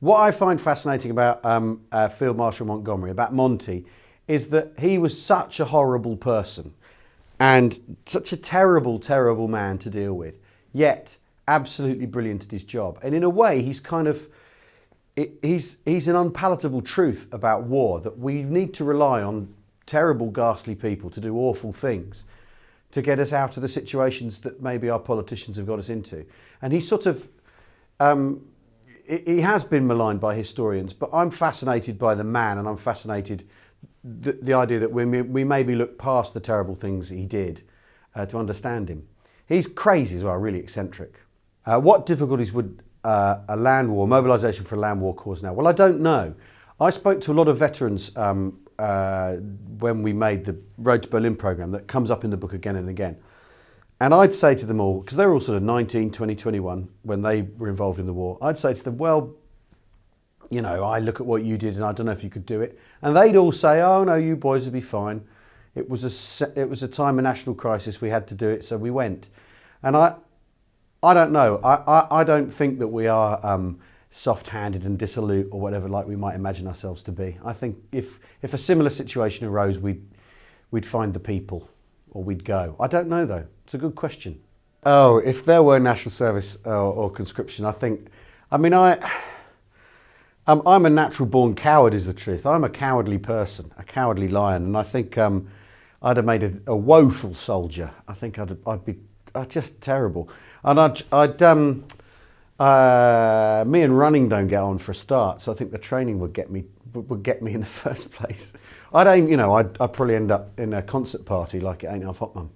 What I find fascinating about Field Marshal Montgomery, about Monty, is that he was such a horrible person and such a terrible, terrible man to deal with, yet absolutely brilliant at his job. And in a way, he's kind of, he's an unpalatable truth about war, that we need to rely on terrible, ghastly people to do awful things to get us out of the situations that maybe our politicians have got us into. And he sort of, he has been maligned by historians, but I'm fascinated by the man, and I'm fascinated the idea that we maybe look past the terrible things he did to understand him. He's crazy as well, really eccentric. What difficulties would a land war, mobilisation for a land war cause now? Well, I don't know. I spoke to a lot of veterans when we made the Road to Berlin programme that comes up in the book again and again. And I'd say to them all, because they were all sort of 19, 20, 21 when they were involved in the war, I'd say to them, well, you know, I look at what you did and I don't know if you could do it. And they'd all say, oh no, you boys would be fine. It was a time of national crisis, we had to do it, so we went. And I don't know, I don't think that we are soft-handed and dissolute or whatever like we might imagine ourselves to be. I think if a similar situation arose, we'd find the people, or we'd go. I don't know though, it's a good question. Oh, if there were national service or conscription, I'm a natural born coward is the truth. I'm a cowardly person, a cowardly lion, and I think I'd have made a woeful soldier. I think I'd be just terrible. And me and running don't get on for a start, so I think the training would get me in the first place. I'd probably end up in a concert party like It Ain't Half Hot Mum.